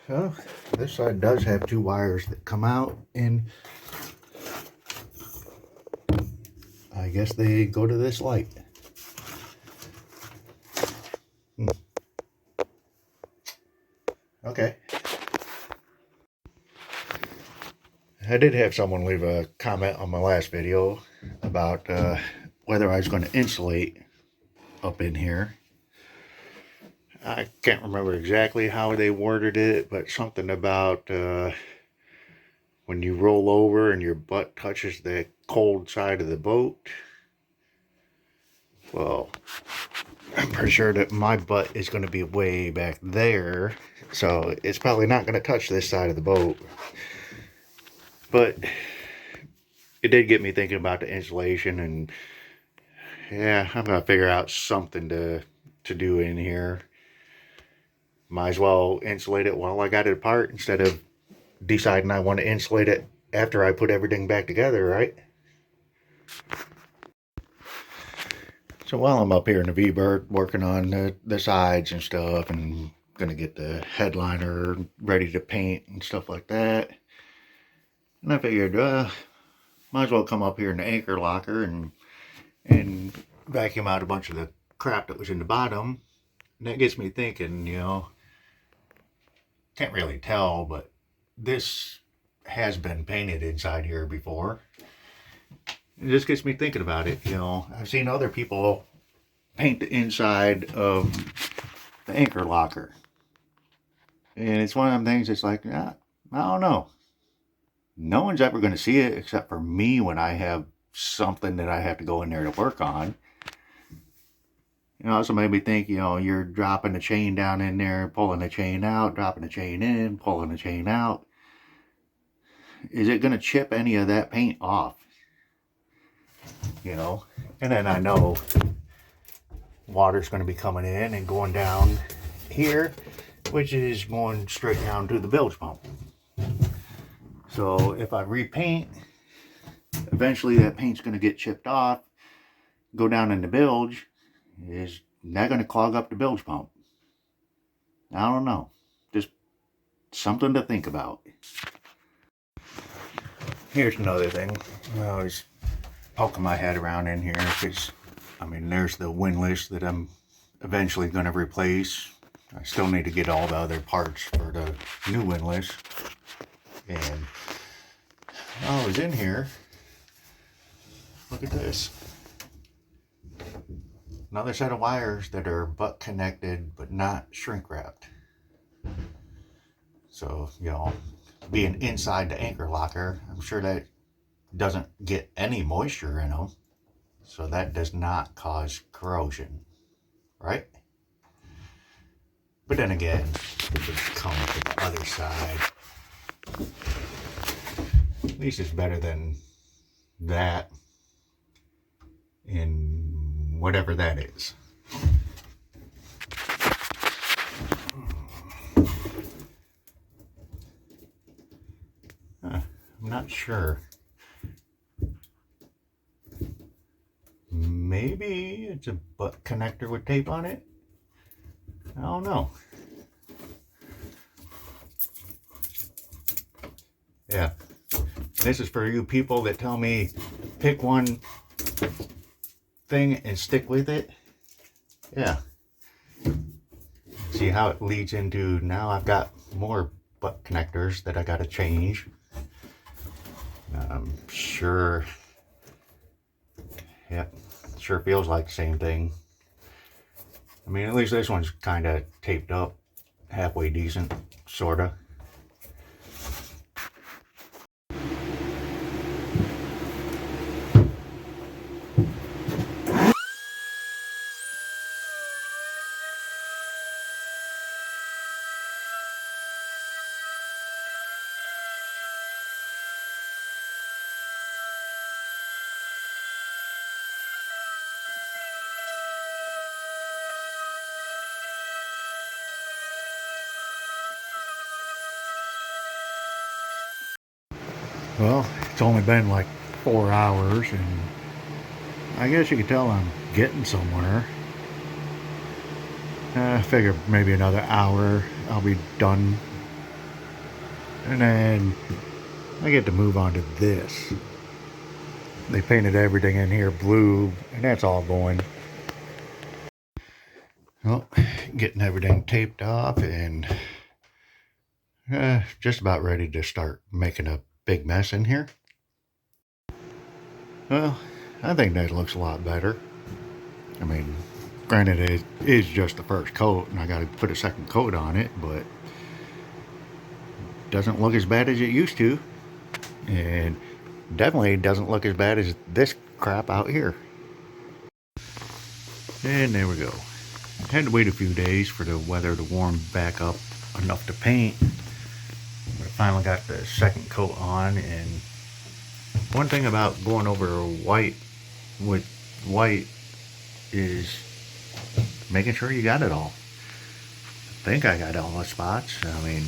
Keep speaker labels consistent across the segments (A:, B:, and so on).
A: Well, this side does have two wires that come out, and I guess they go to this light. Okay. I did have someone leave a comment on my last video about whether I was going to insulate up in here. I can't remember exactly how they worded it, but something about when you roll over and your butt touches the cold side of the boat. Well, I'm pretty sure that my butt is going to be way back there, so it's probably not going to touch this side of the boat. But it did get me thinking about the insulation, and yeah, I'm going to figure out something to do in here. Might as well insulate it while I got it apart instead of deciding I want to insulate it after I put everything back together, right? So while I'm up here in the V-Bird working on the sides and stuff, and gonna get the headliner ready to paint and stuff like that, and I figured might as well come up here in the anchor locker and vacuum out a bunch of the crap that was in the bottom. And that gets me thinking, you know, can't really tell, but this has been painted inside here before. It just gets me thinking about it. You know, I've seen other people paint the inside of the anchor locker, and it's one of them things that's like, I don't know. No one's ever going to see it except for me when I have something that I have to go in there to work on. It also made me think, you know, you're dropping the chain down in there, pulling the chain out, dropping the chain in, pulling the chain out. Is it going to chip any of that paint off? You know, and then I know water's going to be coming in and going down here, which is going straight down to the bilge pump. So if I repaint, eventually that paint's going to get chipped off, go down in the bilge. Is that going to clog up the bilge pump? I don't know. Just something to think about. Here's another thing. I was poking my head around in here because, I mean, there's the windlass that I'm eventually going to replace. I still need to get all the other parts for the new windlass. And while I was in here, look at this. Another set of wires that are butt connected but not shrink wrapped. So, you know, being inside the anchor locker, I'm sure that doesn't get any moisture in them, so that does not cause corrosion, right? But then again, if it comes to the other side, at least it's better than that in whatever that is. I'm not sure. Maybe it's a butt connector with tape on it. I don't know. Yeah. This is for you people that tell me pick one thing and stick with it. Yeah. See how it leads into, now I've got more butt connectors that I gotta change. I'm sure, yep, sure feels like the same thing. I mean, at least this one's kind of taped up, halfway decent, sorta. Well, it's only been like 4 hours, and I guess you could tell I'm getting somewhere. I figure maybe another hour I'll be done And then I get to move on to this. They painted everything in here blue, and that's all going. Well, getting everything taped off and just about ready to start making a big mess in here. Well, I think that looks a lot better. I mean, granted, it is just the first coat, and I got to put a second coat on it, but it doesn't look as bad as it used to. And definitely doesn't look as bad as this crap out here. And there we go. Had to wait a few days for the weather to warm back up enough to paint. But I finally got the second coat on, and one thing about going over white with white is making sure you got it all. I think I got all the spots. I mean,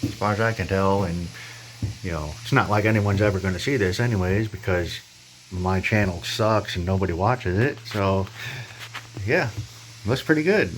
A: as far as I can tell, and you know, it's not like anyone's ever going to see this anyways, because my channel sucks and nobody watches it. So yeah, looks pretty good.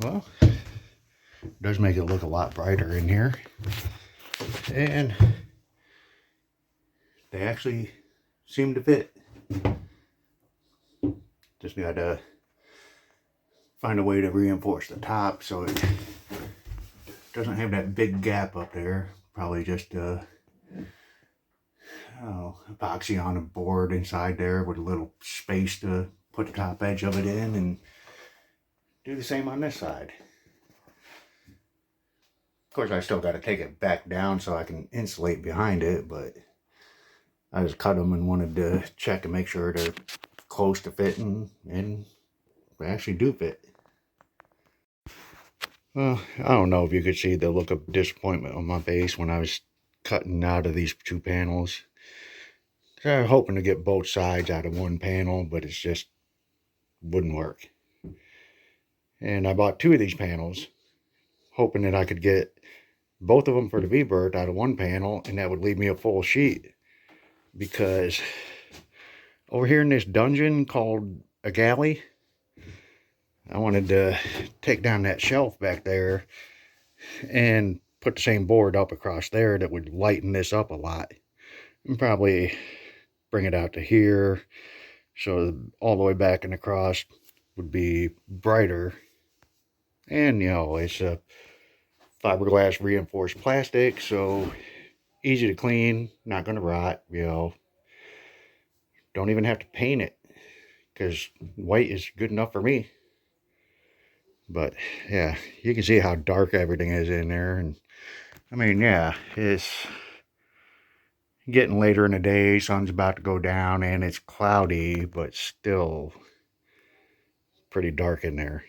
A: Well, it does make it look a lot brighter in here, and they actually seem to fit. Just gotta find a way to reinforce the top so it doesn't have that big gap up there. Probably just epoxy on a board inside there with a little space to put the top edge of it in, and do the same on this side. Of course, I still got to take it back down so I can insulate behind it, but I just cut them and wanted to check and make sure they're close to fitting, and they actually do fit. Well, I don't know if you could see the look of disappointment on my face when I was cutting out of these two panels. I was hoping to get both sides out of one panel, but it just wouldn't work. And I bought two of these panels, hoping that I could get both of them for the V-Bird out of one panel, and that would leave me a full sheet. Because over here in this dungeon called a galley, I wanted to take down that shelf back there and put the same board up across there that would lighten this up a lot, and probably bring it out to here, so all the way back and across would be brighter. And you know, it's a fiberglass reinforced plastic, so easy to clean, not going to rot. You know, don't even have to paint it, because white is good enough for me. But yeah, you can see how dark everything is in there. And I mean, yeah, it's getting later in the day, sun's about to go down, and it's cloudy, but still pretty dark in there.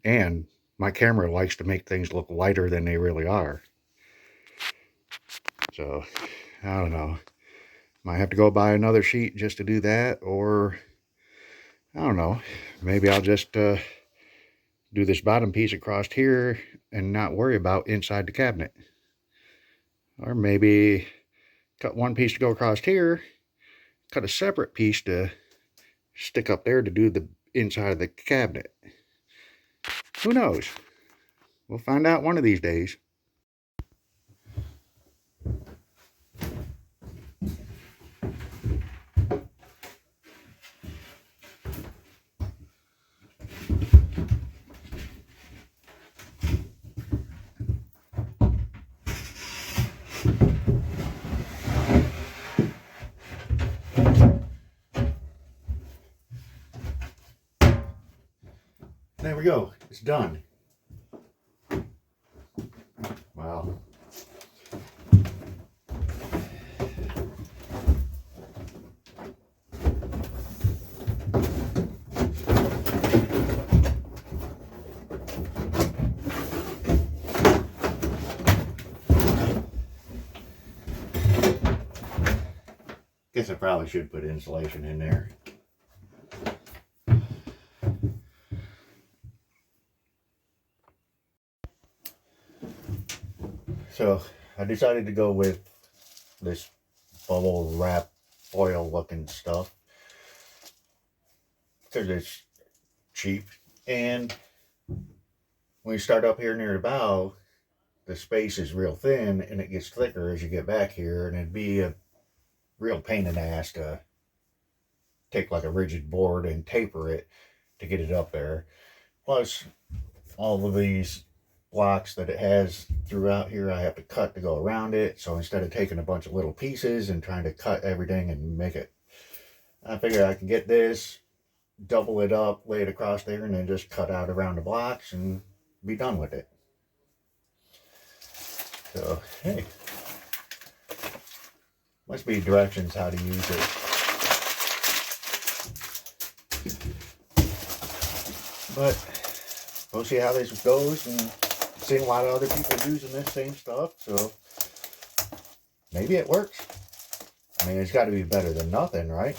A: And my camera likes to make things look lighter than they really are. So I don't know. Might have to go buy another sheet just to do that, or I don't know. Maybe I'll just do this bottom piece across here and not worry about inside the cabinet. Or maybe cut one piece to go across here, cut a separate piece to stick up there to do the inside of the cabinet. Who knows? We'll find out one of these days. There we go. It's done. Wow. Guess I probably should put insulation in there. So I decided to go with this bubble wrap foil looking stuff because it's cheap, and when you start up here near the bow, the space is real thin and it gets thicker as you get back here, and it'd be a real pain in the ass to take like a rigid board and taper it to get it up there. Plus all of these blocks that it has throughout here I have to cut to go around it, so instead of taking a bunch of little pieces and trying to cut everything and make it, I figure I can get this, double it up, lay it across there, and then just cut out around the blocks and be done with it. So hey, must be directions how to use it. But we'll see how this goes, and I've seen a lot of other people using this same stuff, so maybe it works. I mean, it's got to be better than nothing, right?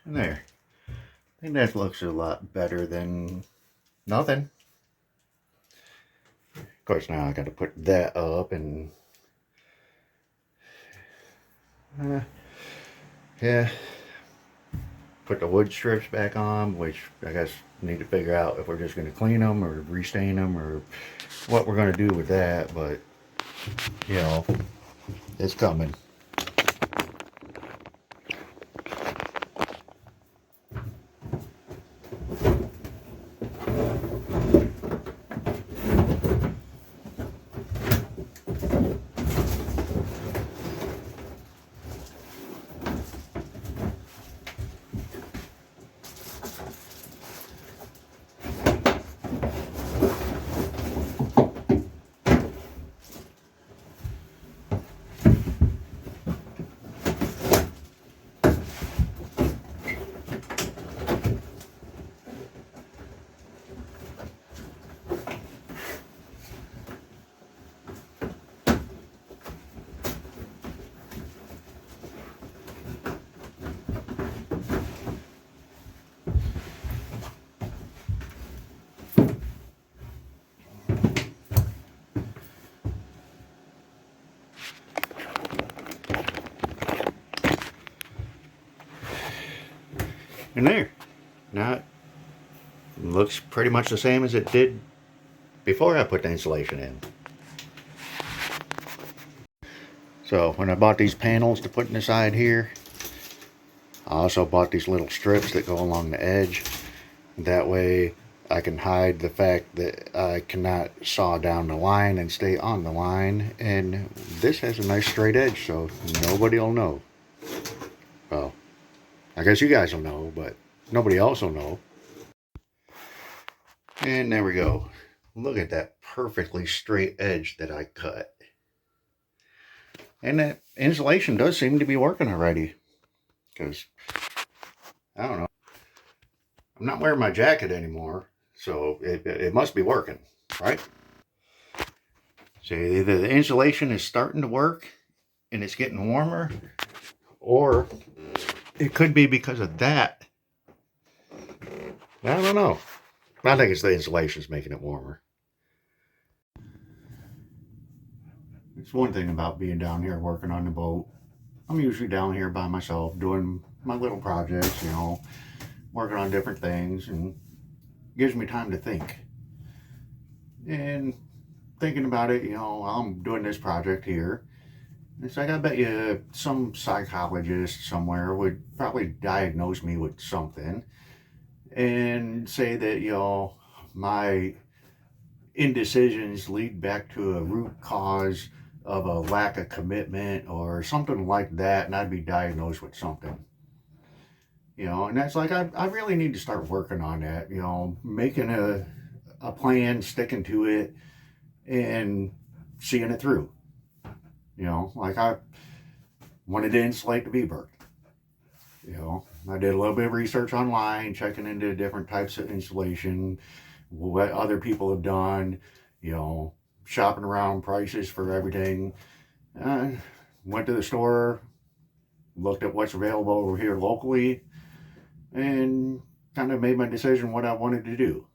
A: And there. I think that looks a lot better than nothing. Of course, now I got to put that up and yeah, put the wood strips back on, which I guess need to figure out if we're just going to clean them or restain them or what we're going to do with that, but you know, it's coming. And there. Now it looks pretty much the same as it did before I put the insulation in. So when I bought these panels to put in the side here, I also bought these little strips that go along the edge. That way I can hide the fact that I cannot saw down the line and stay on the line. And this has a nice straight edge, so nobody will know. Well, I guess you guys will know, but nobody else will know. And there we go. Look at that perfectly straight edge that I cut. And that insulation does seem to be working already. Because, I don't know. I'm not wearing my jacket anymore, so it must be working, right? So either the insulation is starting to work and it's getting warmer, or it could be because of that. I don't know. I think it's the insulation's making it warmer. It's one thing about being down here working on the boat. I'm usually down here by myself doing my little projects, you know, working on different things, and gives me time to think. And thinking about it, you know, I'm doing this project here. It's like, I bet you some psychologist somewhere would probably diagnose me with something and say that, you know, my indecisions lead back to a root cause of a lack of commitment or something like that, and I'd be diagnosed with something. You know, and that's like, I really need to start working on that, you know, making a plan, sticking to it, and seeing it through. You know, like I wanted to insulate the V-berth. You know, I did a little bit of research online, checking into different types of insulation, what other people have done, you know, shopping around prices for everything. Went to the store, looked at what's available over here locally, and kind of made my decision what I wanted to do.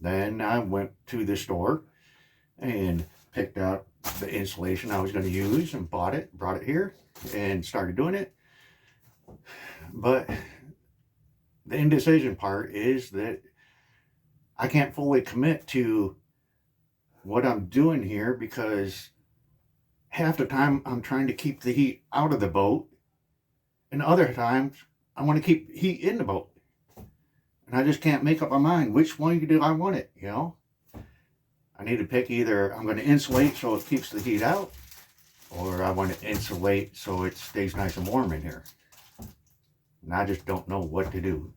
A: Then I went to the store and picked out the insulation I was going to use and bought it, brought it here, and started doing it. But the indecision part is that I can't fully commit to what I'm doing here, because half the time I'm trying to keep the heat out of the boat, and other times I want to keep heat in the boat. And I just can't make up my mind which one do I want it, you know? I need to pick either I'm going to insulate so it keeps the heat out, or I want to insulate so it stays nice and warm in here. And I just don't know what to do.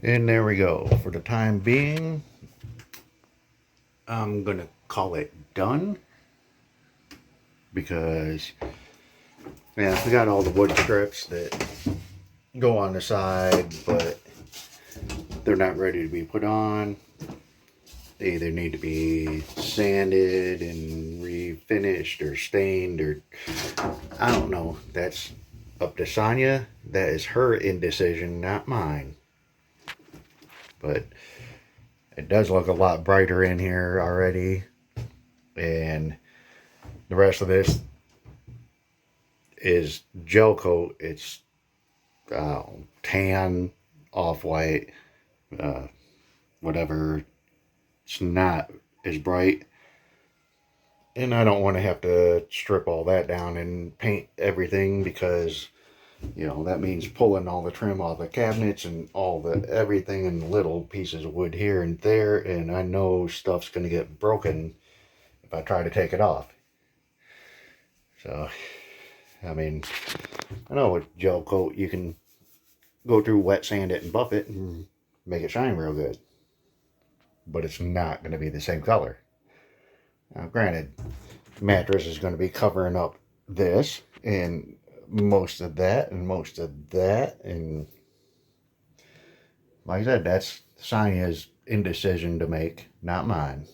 A: And there we go. For the time being, I'm gonna call it done, because yeah, we got all the wood strips that go on the side, but they're not ready to be put on. They either need to be sanded and refinished or stained, or I don't know. That's up to Sonya. That is her indecision, not mine. But it does look a lot brighter in here already. And the rest of this is gel coat. It's tan, off-white, whatever. It's not as bright. And I don't want to have to strip all that down and paint everything, because, you know, that means pulling all the trim off the cabinets and all the everything and little pieces of wood here and there. And I know stuff's going to get broken if I try to take it off. So, I mean, I know with gel coat you can go through, wet sand it and buff it and make it shine real good. But it's not going to be the same color. Now, granted, mattress is going to be covering up this and most of that and most of that. And like I said, that's Sonya's indecision to make, not mine.